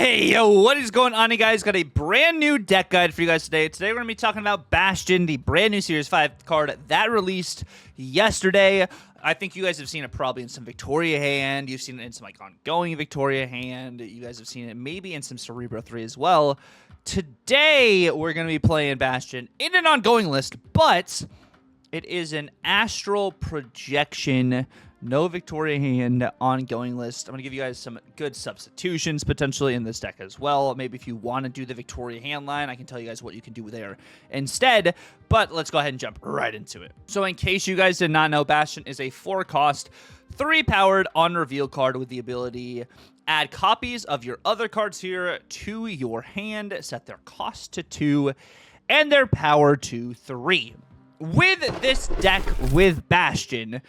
Hey, yo, what is going on, you guys? Got a brand new deck guide for you guys today. Today, we're going to be talking about Bastion, the brand new Series 5 card that released yesterday. I think you guys have seen it probably in some Victoria hand. You've seen it in some, like, ongoing Victoria hand. You guys have seen it maybe in some Cerebro 3 as well. Today, we're going to be playing Bastion in an ongoing list, but it is an Astral Projection, no Victoria hand ongoing list. I'm going to give you guys some good substitutions potentially in this deck as well. Maybe if you want to do the Victoria hand line, I can tell you guys what you can do there instead. But let's go ahead and jump right into it. So in case you guys did not know, Bastion is a 4-cost, 3-powered on-reveal card with the ability add copies of your other cards here to your hand, set their cost to 2, and their power to 3. With this deck, with Bastion,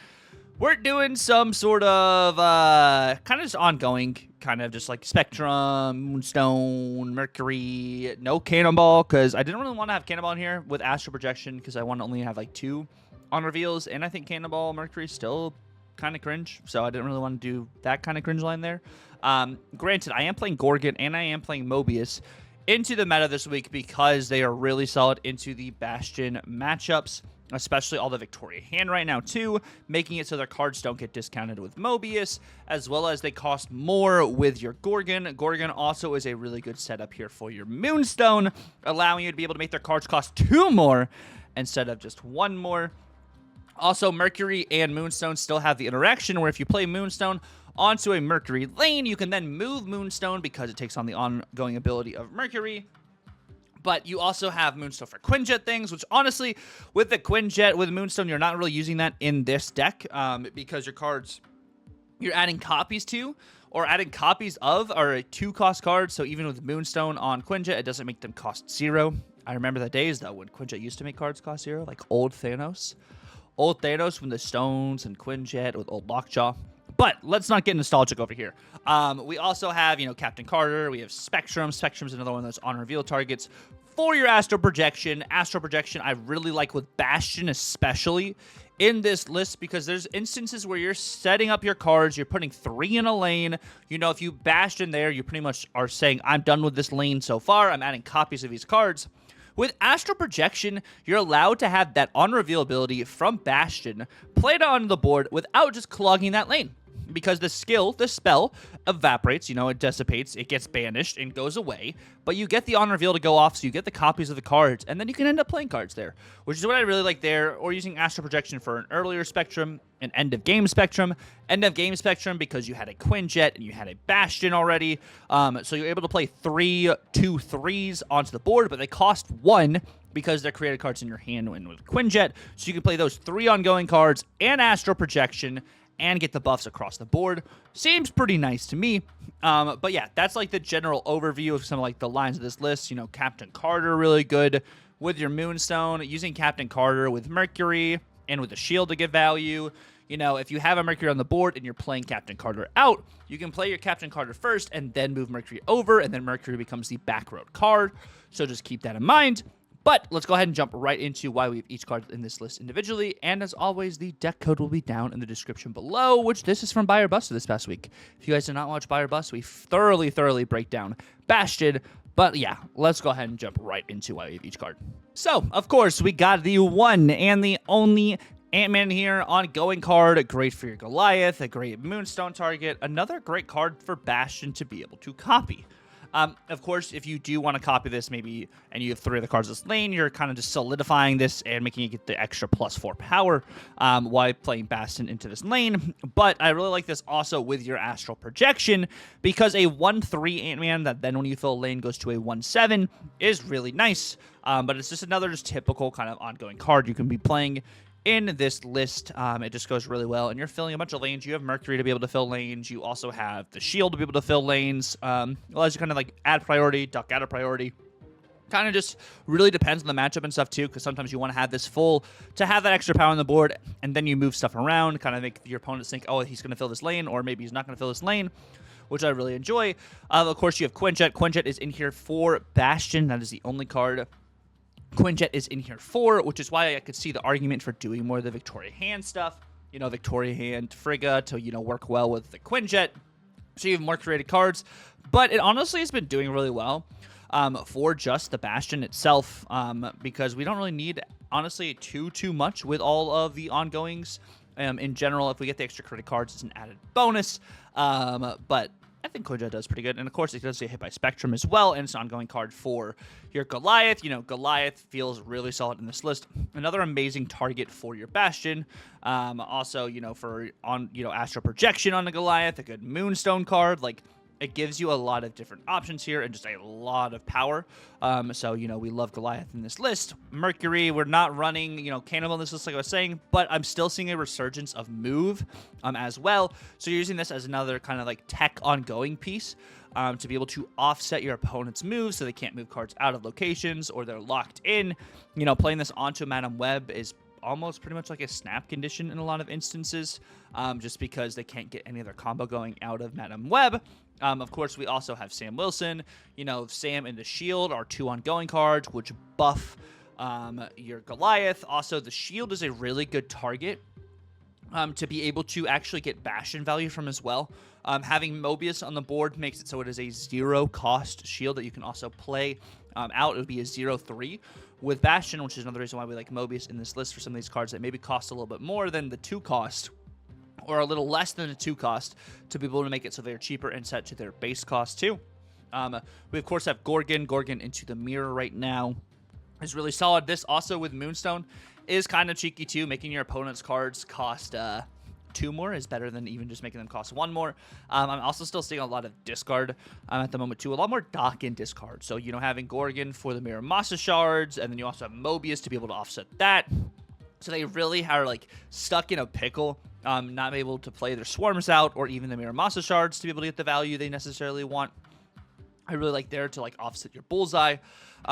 we're doing some sort of kind of just ongoing, kind of just like Spectrum, Moonstone, Mercury, no Cannonball, because I didn't really want to have Cannonball in here with Astral Projection because I want to only have like 2 on reveals, and I think Cannonball, Mercury still kind of cringe, so I didn't really want to do that kind of cringe line there. Granted, I am playing Gorgon and I am playing Mobius into the meta this week because they are really solid into the Bastion matchups, especially all the Victoria hand right now too, making it so their cards don't get discounted with Mobius, as well as they cost more with your Gorgon. Gorgon also is a really good setup here for your Moonstone, allowing you to be able to make their cards cost 2 more instead of just 1 more. Also, Mercury and Moonstone still have the interaction where if you play Moonstone onto a Mercury lane, you can then move Moonstone because it takes on the ongoing ability of Mercury. But you also have Moonstone for Quinjet things, which honestly, with the Quinjet, with Moonstone, you're not really using that in this deck because your cards you're adding copies to or adding copies of are a 2-cost card. So even with Moonstone on Quinjet, it doesn't make them cost 0. I remember the days, though, when Quinjet used to make cards cost 0, like old Thanos. Old Thanos from the Stones and Quinjet with old Lockjaw. But let's not get nostalgic over here. We also have, Captain Carter. We have Spectrum. Spectrum's another one of those on-reveal targets for your Astral Projection. Astral Projection I really like with Bastion, especially in this list, because there's instances where you're setting up your cards. You're putting 3 in a lane. If you Bastion there, you pretty much are saying, I'm done with this lane so far. I'm adding copies of these cards. With Astral Projection, you're allowed to have that on-reveal ability from Bastion played on the board without just clogging that lane. Because the spell, evaporates, it dissipates, it gets banished and goes away, but you get the on-reveal to go off, so you get the copies of the cards, and then you can end up playing cards there, which is what I really like there, or using Astral Projection for an earlier Spectrum, an end-of-game Spectrum because you had a Quinjet and you had a Bastion already, so you're able to play 3 2/3s onto the board, but they cost 1, because they're created cards in your hand when with Quinjet, so you can play those 3 ongoing cards and Astral Projection, and get the buffs across the board. Seems pretty nice to me. But yeah, that's like the general overview of some of like the lines of this list. Captain Carter, really good with your Moonstone. Using Captain Carter with Mercury and with the shield to give value. If you have a Mercury on the board and you're playing Captain Carter out, you can play your Captain Carter first and then move Mercury over, and then Mercury becomes the back road card. So just keep that in mind. But let's go ahead and jump right into why we have each card in this list individually. And as always, the deck code will be down in the description below, which this is from Buy or Bust this past week. If you guys did not watch Buy or Bust, we thoroughly break down Bastion. But yeah, let's go ahead and jump right into why we have each card. So, of course, we got the one and the only Ant-Man here, ongoing card. Great for your Goliath, a great Moonstone target. Another great card for Bastion to be able to copy. Of course, if you do want to copy this, maybe, and you have 3 of the cards this lane, you're kind of just solidifying this and making it get the extra +4 power while playing Bastion into this lane. But I really like this also with your Astral Projection, because a 1/3 Ant-Man that then when you fill a lane goes to a 1/7 is really nice. But it's just another typical kind of ongoing card you can be playing in this list. It just goes really well, and you're filling a bunch of lanes. You have Mercury to be able to fill lanes. You also have the shield to be able to fill lanes. Allows you kind of like add priority, duck out of priority. Kind of just really depends on the matchup and stuff too, because sometimes you want to have this full to have that extra power on the board, and then you move stuff around, kind of make your opponents think, oh, he's going to fill this lane, or maybe he's not going to fill this lane, which I really enjoy. Of course, you have Quinjet. Quinjet is in here for Bastion. That is the only card Quinjet is in here for, which is why I could see the argument for doing more of the Victoria hand stuff. Victoria hand Frigga to, work well with the Quinjet. So you have more created cards, but it honestly has been doing really well for just the Bastion itself, because we don't really need, honestly, too much with all of the ongoings. In general, if we get the extra credit cards, it's an added bonus. But I think Quinjet does pretty good. And of course, it does get hit by Spectrum as well, and it's an ongoing card for your Goliath. Goliath feels really solid in this list. Another amazing target for your Bastion. Also, for Astral Projection on the Goliath, a good Moonstone card. Like, it gives you a lot of different options here and just a lot of power. So, we love Goliath in this list. Mercury, we're not running, Cannibal in this list, like I was saying, but I'm still seeing a resurgence of Move as well. So you're using this as another kind of like tech ongoing piece to be able to offset your opponent's moves so they can't move cards out of locations or they're locked in. Playing this onto Madam Web is almost pretty much like a snap condition in a lot of instances, just because they can't get any other combo going out of Madam Web. Of course, we also have Sam Wilson. Sam and the Shield are 2 ongoing cards, which buff your Goliath. Also, the Shield is a really good target to be able to actually get Bastion value from as well. Having Mobius on the board makes it so it is a 0-cost shield that you can also play out. It would be a 0-3 with Bastion, which is another reason why we like Mobius in this list for some of these cards that maybe cost a little bit more than the 2-cost, or a little less than a 2-cost, to be able to make it so they're cheaper and set to their base cost too. We of course have Gorgon. Gorgon into the mirror right now is really solid. This also with Moonstone is kind of cheeky too. Making your opponent's cards cost 2 more is better than even just making them cost 1 more. I'm also still seeing a lot of discard at the moment too. A lot more dock and discard. So, having Gorgon for the Mirror Masa shards, and then you also have Mobius to be able to offset that. So they really are like stuck in a pickle, not able to play their Swarms out or even the Mirror Masa shards to be able to get the value they necessarily want. I really like there to like offset your Bullseye.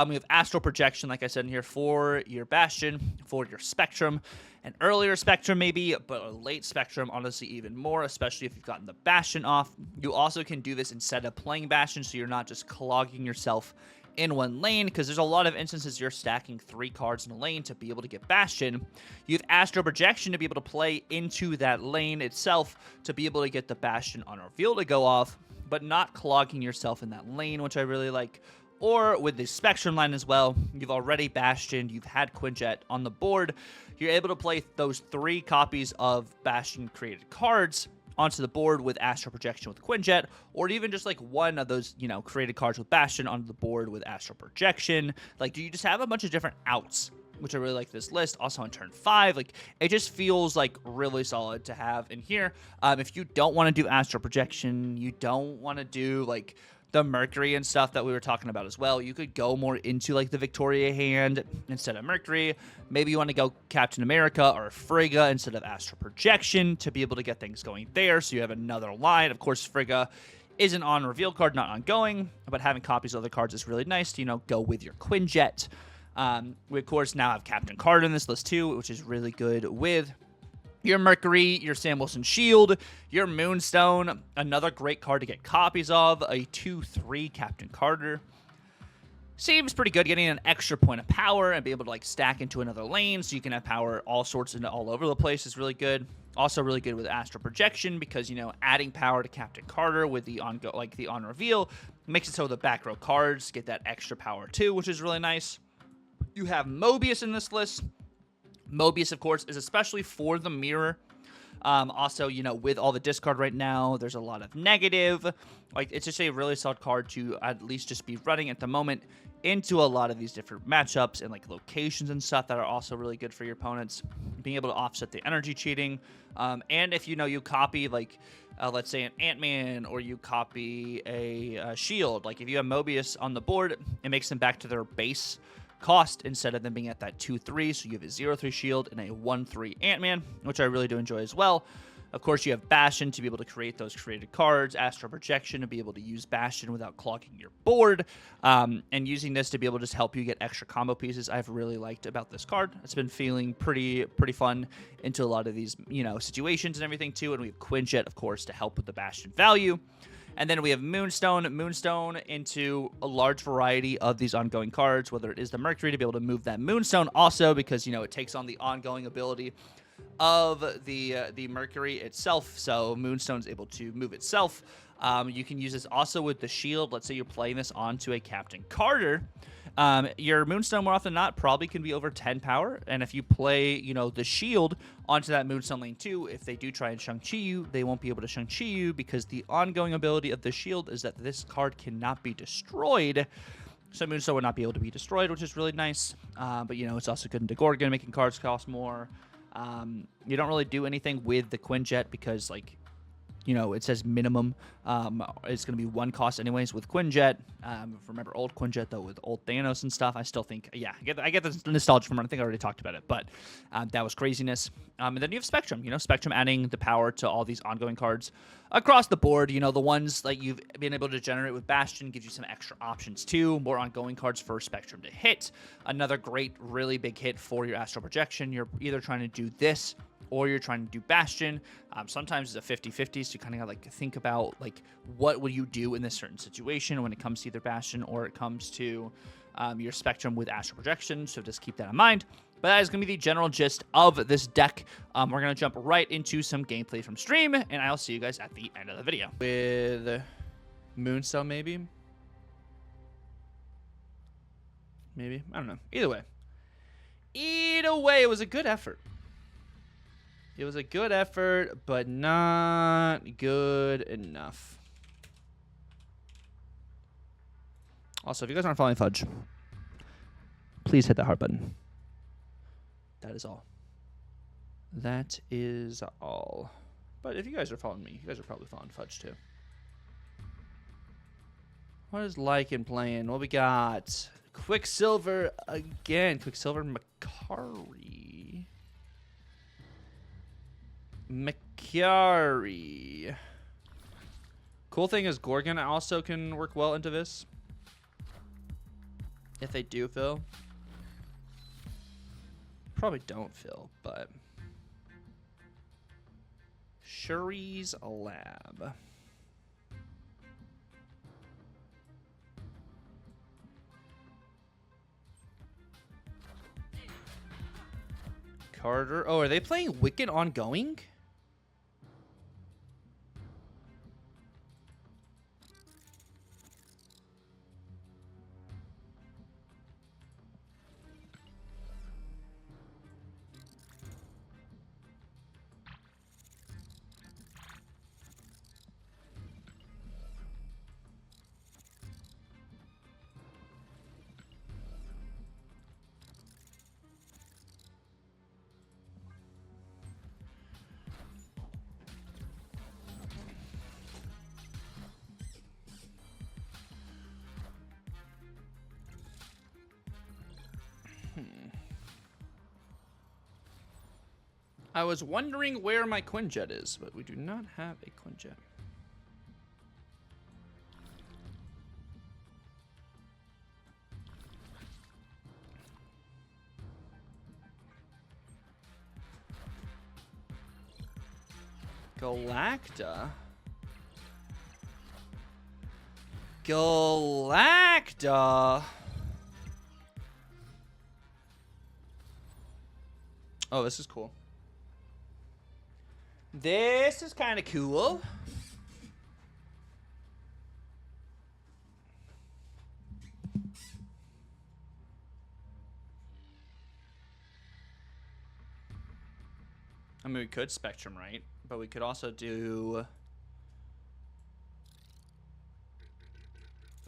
We have Astral Projection, like I said in here, for your Bastion, for your Spectrum. An earlier Spectrum maybe, but a late Spectrum, honestly, even more, especially if you've gotten the Bastion off. You also can do this instead of playing Bastion, so you're not just clogging yourself in one lane, because there's a lot of instances you're stacking 3 cards in a lane to be able to get Bastion. You have Astral Projection to be able to play into that lane itself to be able to get the Bastion on reveal to go off, but not clogging yourself in that lane, which I really like. Or with the Spectrum line as well, you've already Bastioned, you've had Quinjet on the board, you're able to play those 3 copies of Bastion created cards onto the board with Astral Projection with Quinjet, or even just like one of those, created cards with Bastion onto the board with Astral Projection. Like, you just have a bunch of different outs, which I really like this list. Also on turn 5, like, it just feels like really solid to have in here. If you don't want to do Astral Projection, you don't want to do like the Mercury and stuff that we were talking about as well, you could go more into like the Victoria hand instead of Mercury. Maybe you want to go Captain America or Frigga instead of Astral Projection to be able to get things going there, so you have another line. Of course, Frigga is an on-reveal card, not ongoing, but having copies of other cards is really nice to, go with your Quinjet. We, of course, now have Captain Carter in this list too, which is really good with your Mercury, your Sam Wilson Shield, your Moonstone, another great card to get copies of, a 2/3 Captain Carter. Seems pretty good, getting an extra point of power and be able to like stack into another lane, so you can have power all sorts and all over the place is really good. Also really good with Astral Projection, because adding power to Captain Carter with the on reveal makes it so the back row cards get that extra power too, which is really nice. You have Mobius in this list. Mobius, of course, is especially for the mirror. Also, with all the discard right now, there's a lot of negative. Like, it's just a really solid card to at least just be running at the moment into a lot of these different matchups and like locations and stuff that are also really good for your opponents. Being able to offset the energy cheating. And if you copy like, let's say an Ant-Man, or you copy a Shield, like if you have Mobius on the board, it makes them back to their base cost instead of them being at that 2/3, so you have a 0/3 Shield and a 1/3 Ant-Man, which I really do enjoy as well. Of course, you have Bastion to be able to create those created cards, Astral Projection to be able to use Bastion without clogging your board, and using this to be able to just help you get extra combo pieces. I've really liked about this card. It's been feeling pretty fun into a lot of these situations and everything too. And we have Quinjet, of course, to help with the Bastion value. And then we have Moonstone into a large variety of these ongoing cards, whether it is the Mercury to be able to move that Moonstone also, because, it takes on the ongoing ability of the Mercury itself, so Moonstone's able to move itself. You can use this also with the shield. Let's say you're playing this onto a Captain Carter. Your Moonstone, more often than not, probably can be over 10 power. And if you play, the shield onto that Moonstone lane too, if they do try and Shang-Chi you, they won't be able to Shang-Chi you because the ongoing ability of the shield is that this card cannot be destroyed. So Moonstone would not be able to be destroyed, which is really nice. But, it's also good into Gorgon, making cards cost more. You don't really do anything with the Quinjet because, it says minimum. It's going to be 1 cost anyways with Quinjet. Remember old Quinjet, though, with old Thanos and stuff. I still think, I get the nostalgia from it. I think I already talked about it, but that was craziness. And then you have Spectrum. Spectrum adding the power to all these ongoing cards across the board. The ones that you've been able to generate with Bastion gives you some extra options, too. More ongoing cards for Spectrum to hit. Another great, really big hit for your Astral Projection. You're either trying to do this or you're trying to do Bastion. Sometimes it's a 50-50, so you kind of got to think about what will you do in this certain situation when it comes to either Bastion or it comes to your Spectrum with Astral Projection. So just keep that in mind. But that is going to be the general gist of this deck. We're going to jump right into some gameplay from stream, and I'll see you guys at the end of the video. With Moonstone, maybe? Maybe? I don't know. Either way, it was a good effort. It was a good effort, but not good enough. Also, if you guys aren't following Fudge, please hit that heart button. That is all. That is all. But if you guys are following me, you guys are probably following Fudge too. What is Lycan playing? What we got? Quicksilver again. Quicksilver Makari. Cool thing is Gorgon also can work well into this. If they do fill. Probably don't fill, but Shuri's Lab. Carter. Oh, are they playing Wicked Ongoing? I was wondering where my Quinjet is, but we do not have a Quinjet. Galacta? Galacta? Oh, this is cool. This is kind of cool. I mean, we could Spectrum, right? But we could also do...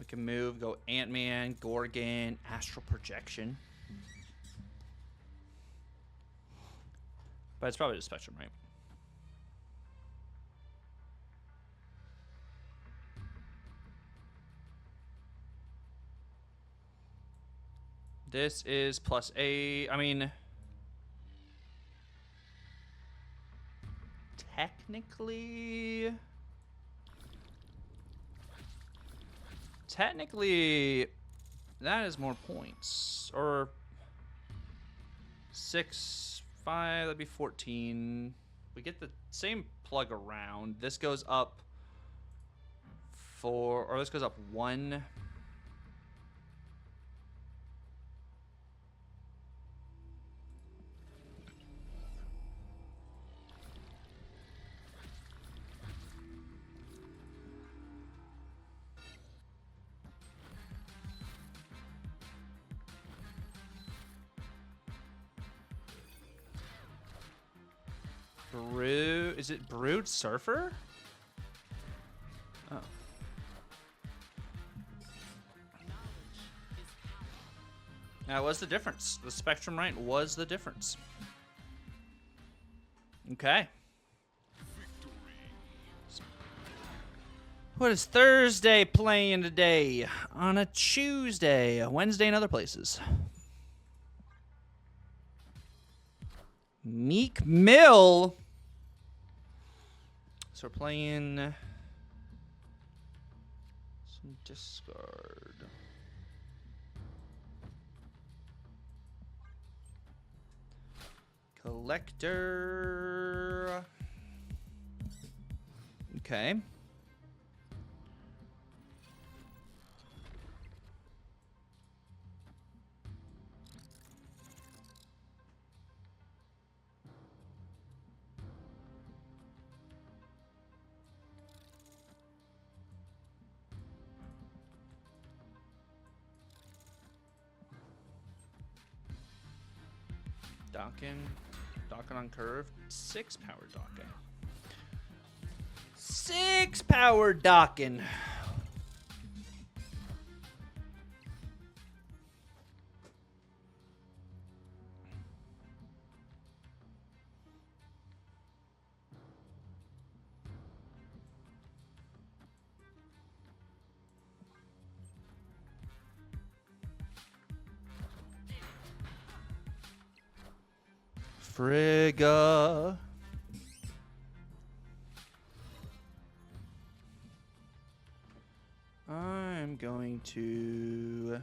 We can move, go Ant-Man, Gorgon, Astral Projection. But it's probably just Spectrum, right? This is plus a... I mean... Technically... that is more points. Or... 6, 5, that'd be 14. We get the same plug around. This goes up 4... Or this goes up 1... Is it Brood Surfer? Oh. That was the difference. The Spectrum right was the difference. Okay. What is Thursday playing today? On a Tuesday, Wednesday, and other places. Meek Mill. So we're playing some discard. Collector. Okay. Docking on curve. 6 power docking. 6 power docking. Frigga. I'm going to...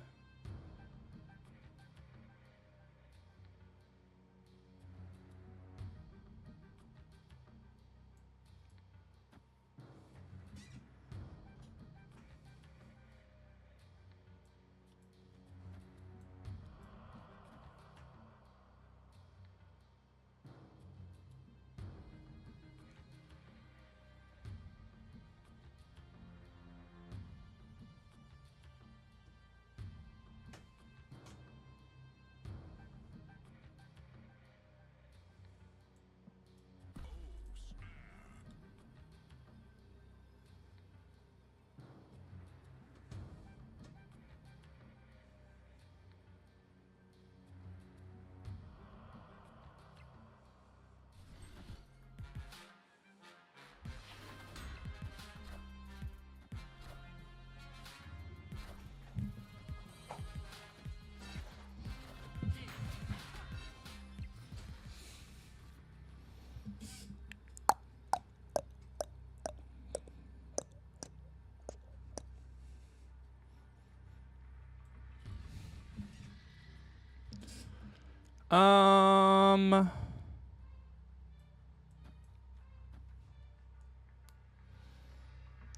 I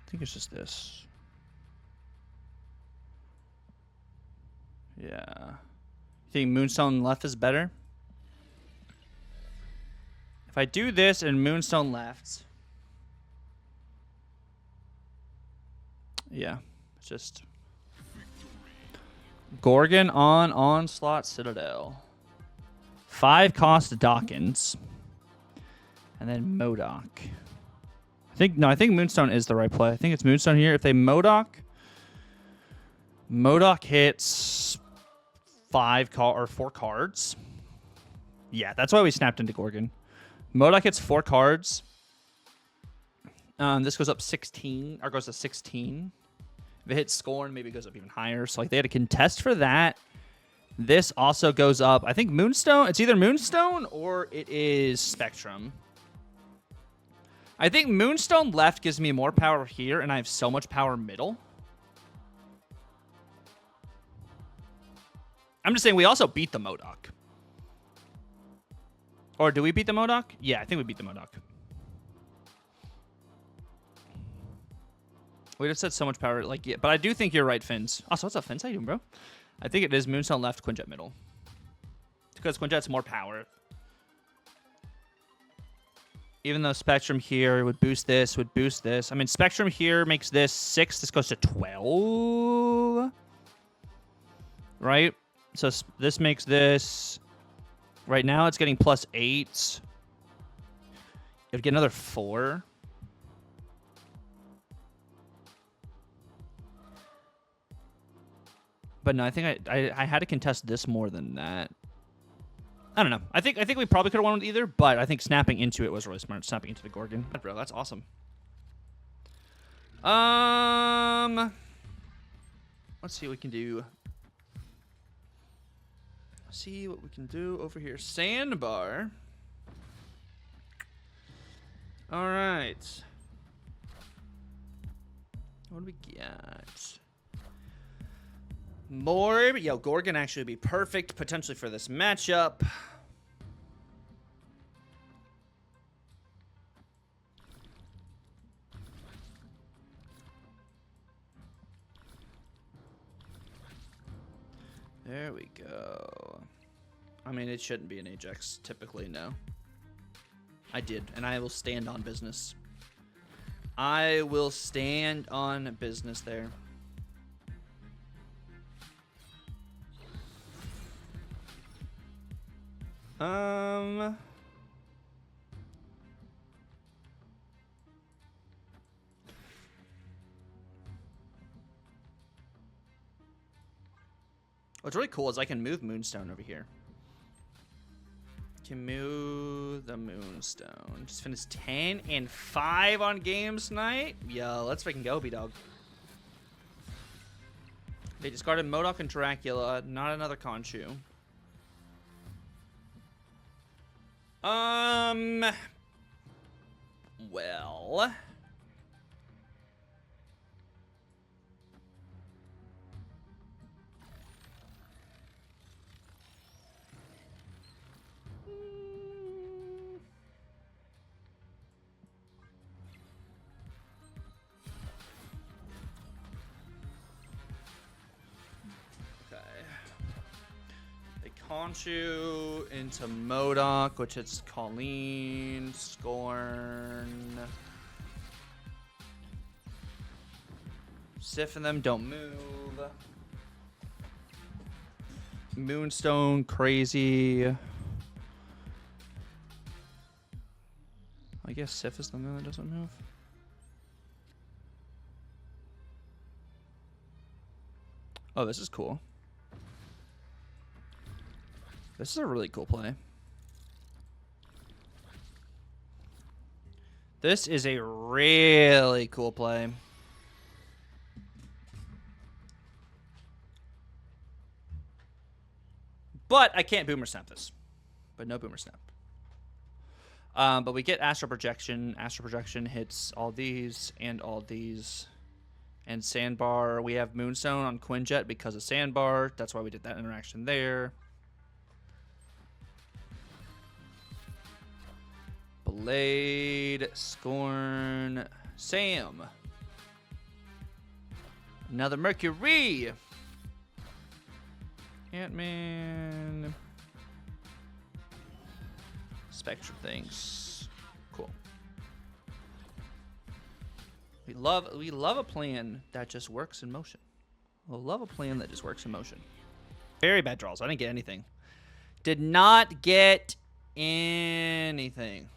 think it's just this. Yeah. You think Moonstone left is better? If I do this and Moonstone left. Yeah. It's just Gorgon on Onslaught Citadel. 5 cost Dawkins. And then Modoc. I think Moonstone is the right play. I think it's Moonstone here. If they Modoc hits 4 cards. Yeah, that's why we snapped into Gorgon. Modoc hits 4 cards. This goes up 16, or goes to 16. If it hits Scorn, maybe it goes up even higher. So like they had a contest for that. This also goes up. I think Moonstone. It's either Moonstone or it is Spectrum. I think Moonstone left gives me more power here, and I have so much power middle. I'm just saying we also beat the Modoc. Or do we beat the Modoc? Yeah, I think we beat the Modoc. We just had so much power. Like, yeah, but I do think you're right, Fins. Also, what's up, Fins? How you doing, bro? I think it is Moonstone left, Quinjet middle. Because Quinjet's more power. Even though Spectrum here would boost this, would boost this. I mean, Spectrum here makes this 6. This goes to 12. Right? So this makes this... Right now, it's getting +8. It would get another 4. But no, I think I had to contest this more than that. I don't know. I think we probably could have won with either, but I think snapping into it was really smart. Snapping into the Gorgon. Bro, that's awesome. Let's see what we can do. See what we can do over here. Sandbar. All right. What do we got? Morb. Yo, Gorgon actually would be perfect potentially for this matchup. There we go. I mean, it shouldn't be an Ajax, typically, no. I did, and I will stand on business. I will stand on business there. What's really cool is I can move Moonstone over here. Can move the Moonstone. Just finished 10 and 5 on games tonight. Yo, let's freaking go, B-Dog. They discarded MODOK and Dracula, not another Conchu. Well. Conchu into MODOK, which it's Colleen, Scorn. Sif and them don't move. Moonstone, crazy. I guess Sif is the one that doesn't move. Oh, this is cool. This is a really cool play. This is a really cool play. But I can't Boomer Snap this. But no Boomer Snap. But we get Astral Projection. Astral Projection hits all these and all these. And Sandbar. We have Moonstone on Quinjet because of Sandbar. That's why we did that interaction there. Blade, Scorn, Sam. Another Mercury. Ant-Man. Spectrum things. Cool. We love a plan that just works in motion. We love a plan that just works in motion. Very bad draws. I didn't get anything. Did not get anything.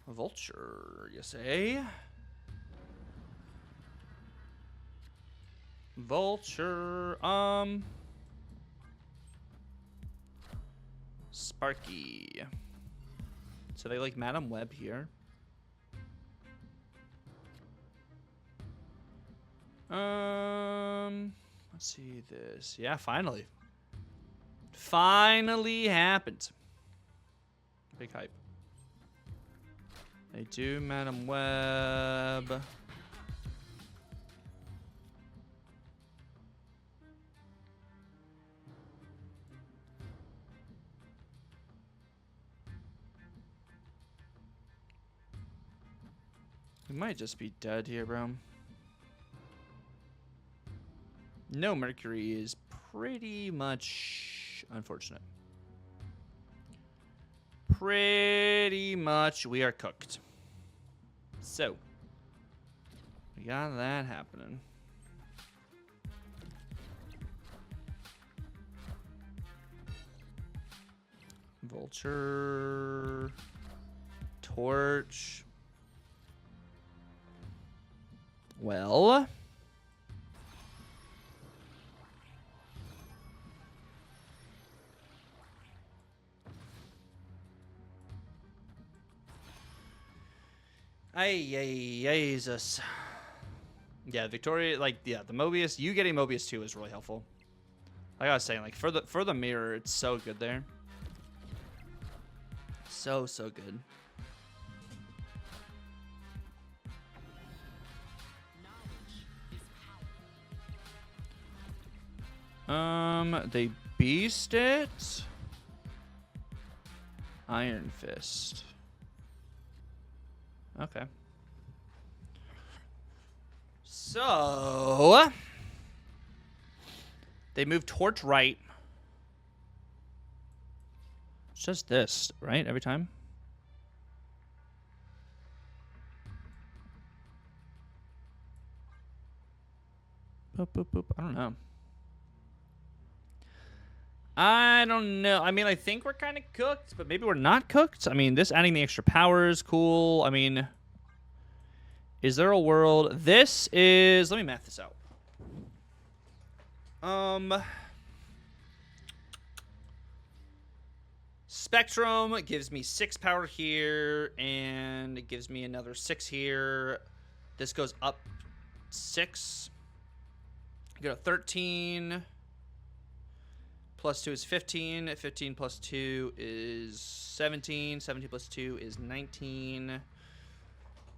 Vulture, you say? Vulture, Sparky. So they like Madam Web here. Let's see this. Yeah, finally. Finally happened. Big hype. They do Madam Web. We might just be dead here, bro. No Mercury is pretty much unfortunate. Pretty much we are cooked. So, we got that happening. Vulture. Torch. Well. Jesus. Yeah, Victoria, like, yeah, the Mobius, you getting Mobius 2 is really helpful. Like I was saying, like, for the mirror, it's so good there. So good. They beast it. Iron Fist. Okay. So they move Torch right. It's just this, right? Every time. Boop, boop, boop. I don't know. I don't know. I mean, I think we're kind of cooked, but maybe we're not cooked. I mean, this adding the extra power is cool. I mean, is there a world? This is... Let me math this out. Spectrum gives me 6 power here, and it gives me another 6 here. This goes up 6. You go to 13. Plus 2 is 15. 15 plus 2 is 17. 17 plus 2 is 19.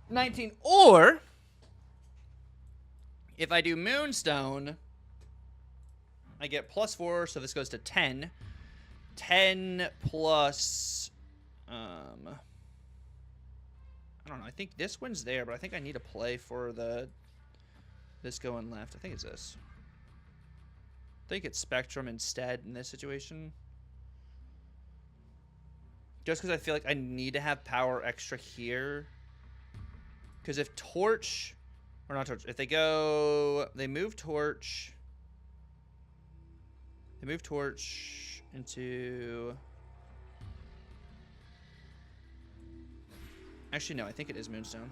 19. Or, if I do Moonstone, I get plus 4, so this goes to 10. 10 plus... I don't know. I think this one's there, but I think I need to play for the... This going left. I think it's this. I think it's Spectrum instead in this situation. Just because I feel like I need to have power extra here. Because if Torch... Or not Torch. If they go... They move Torch... They move Torch into... Actually, no. I think it is Moonstone.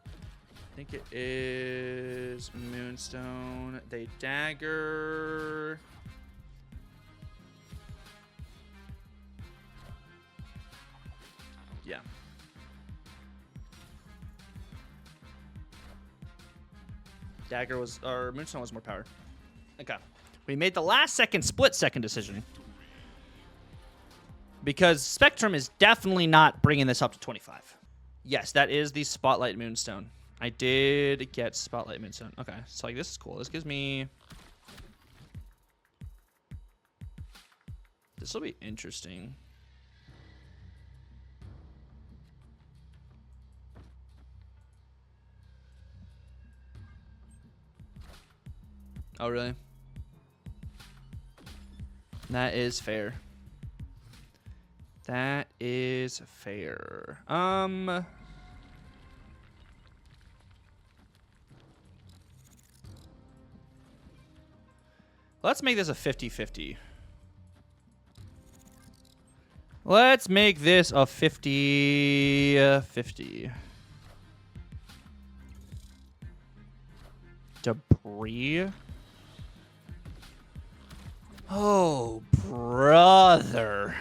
I think it is Moonstone. They dagger. Yeah. Dagger was, or Moonstone was more power. Okay. We made the last second split second decision. Because Spectrum is definitely not bringing this up to 25. Yes, that is the Spotlight Moonstone. I did get Spotlight Moonstone. Okay, so like this is cool. This gives me... This will be interesting. Oh, really? That is fair. That is fair. Let's make this a 50-50. Let's make this a 50-50. Debris. Oh, brother.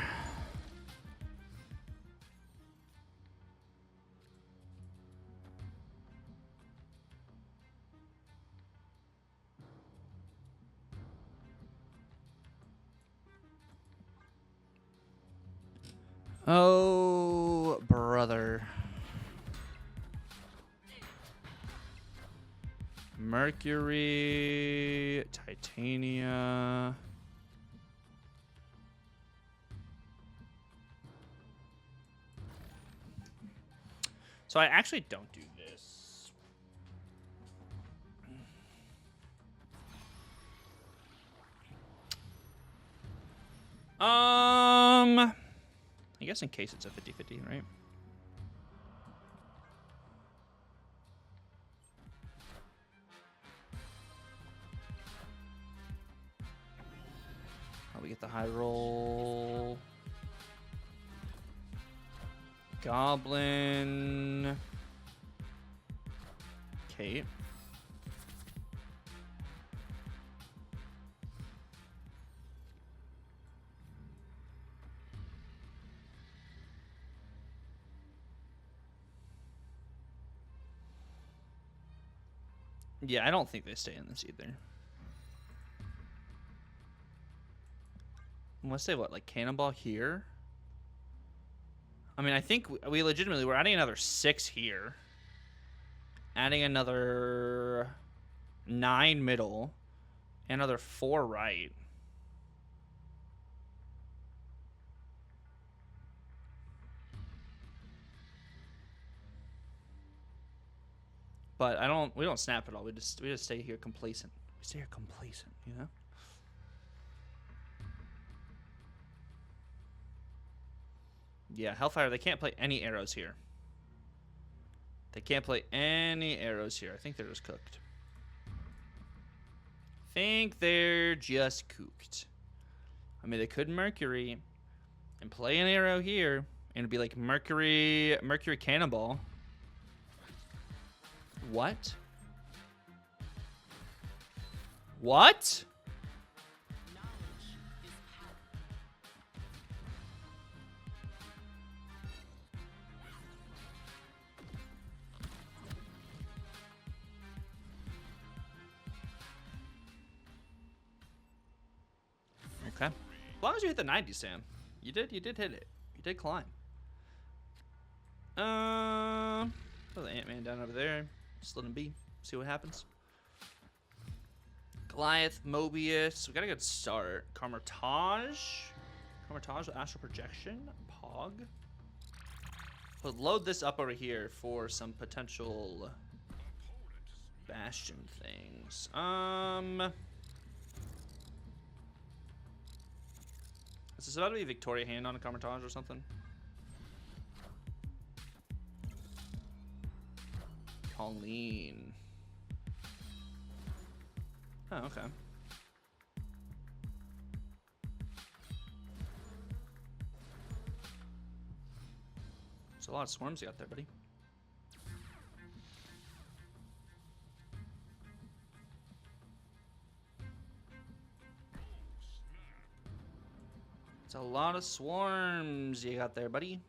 Oh, brother. Mercury, Titania. So I actually don't do this. I guess in case it's a 50-50, right? get the high roll. Goblin. Kate. Yeah, I don't think they stay in this either. Unless they, what, like cannonball here? I mean, I think we legitimately, we're adding another 6 here. Adding another 9 middle. Another 4 right. But we don't snap at all. We just stay here complacent. We stay here complacent, you know? Yeah, Hellfire, they can't play any arrows here. They can't play any arrows here. I think they're just cooked. Think they're just cooked. I mean, they could Mercury and play an arrow here, and it'd be like Mercury Cannonball. What? What? Okay. As long as you hit the 90, Sam. You did hit it. You did climb. Put the Ant-Man down over there. Just let him be. See what happens. Goliath, Mobius. We got a good start. Carmitage with Astral Projection. Pog. But load this up over here for some potential Bastion things. Is this about to be Victoria Hand on a Carmitage or something? Colleen. Oh, okay. There's a lot of swarms you got there, buddy. It's a lot of swarms you got there, buddy.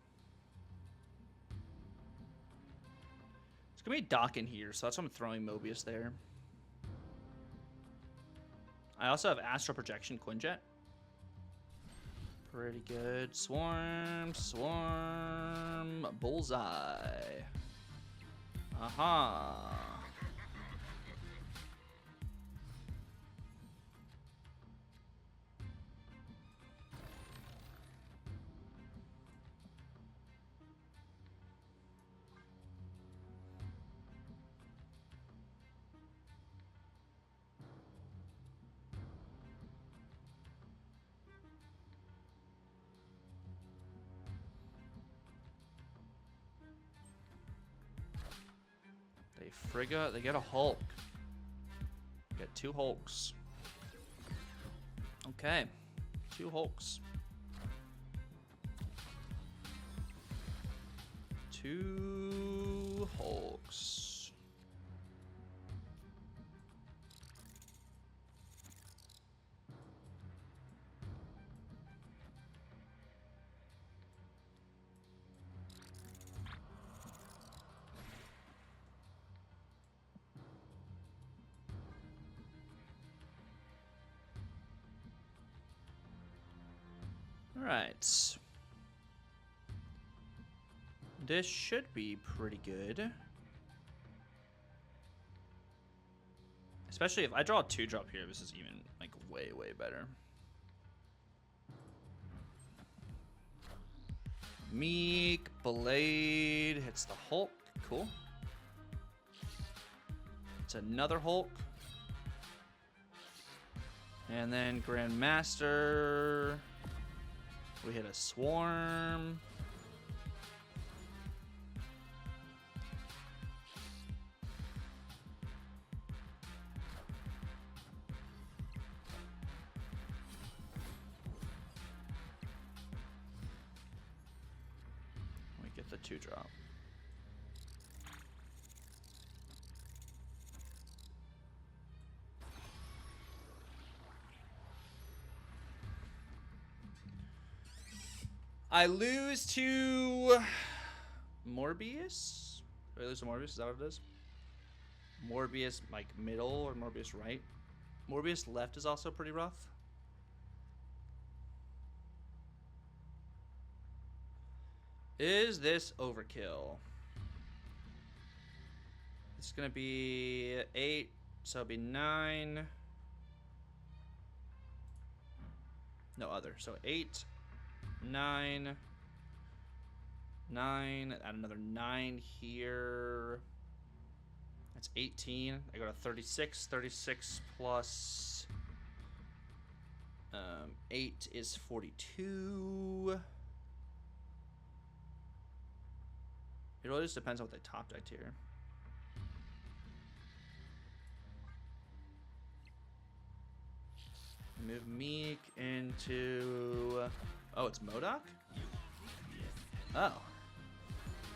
It's gonna be Doc in here, so that's why I'm throwing Mobius there. I also have Astral Projection Quinjet. Pretty good. Swarm, swarm, bullseye. Aha. Frigga, they get a Hulk. Get 2 Hulks. Okay. 2 Hulks. 2 Hulks. Alright. This should be pretty good. Especially if I draw a 2-drop here, this is even, like, way, way better. Meek, Blade, hits the Hulk. Cool. It's another Hulk. And then Grandmaster. We hit a Swarm. get the 2-drop. I lose to Morbius. Do I lose to Morbius? Is that what it is? Morbius, like, middle or Morbius right? Morbius left is also pretty rough. Is this overkill? It's gonna be 8, so it'll be 9. No other. So 8, 9, 9. Add another 9 here. That's 18. I go to 36. 36 plus 8 is 42. It really just depends on what they top decked here. Move Meek into... Oh, it's MODOK? Oh.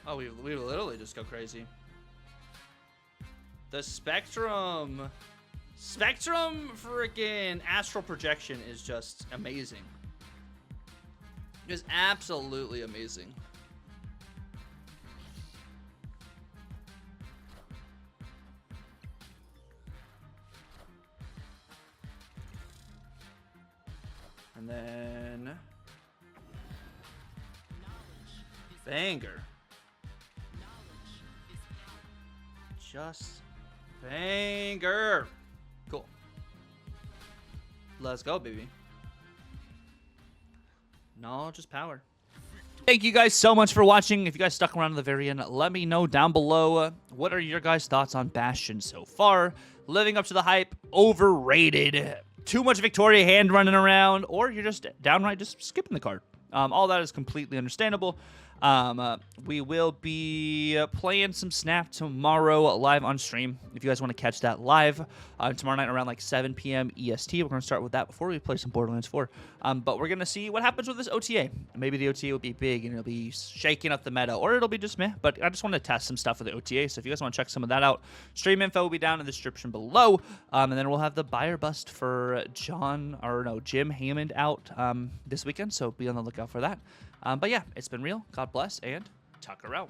Oh, we literally just go crazy. The Spectrum freaking Astral Projection is just amazing. It is absolutely amazing. And then banger. Just banger. Cool. Let's go, baby. Knowledge is power. Thank you guys so much for watching. If you guys stuck around to the very end, let me know down below. What are your guys' thoughts on Bastion so far? Living up to the hype? Overrated? Too much Victoria hand running around? Or you're just downright just skipping the card? All that is completely understandable. We will be playing some Snap tomorrow live on stream. If you guys want to catch that live tomorrow night around like 7 p.m. EST, we're going to start with that before we play some Borderlands 4. But we're going to see what happens with this OTA. Maybe the OTA will be big and it'll be shaking up the meta, or it'll be just meh. But I just want to test some stuff with the OTA. So if you guys want to check some of that out, stream info will be down in the description below. And then we'll have the buyer bust for Jim Hammond out this weekend. So be on the lookout for that. But yeah, it's been real. God bless, and Tucker out.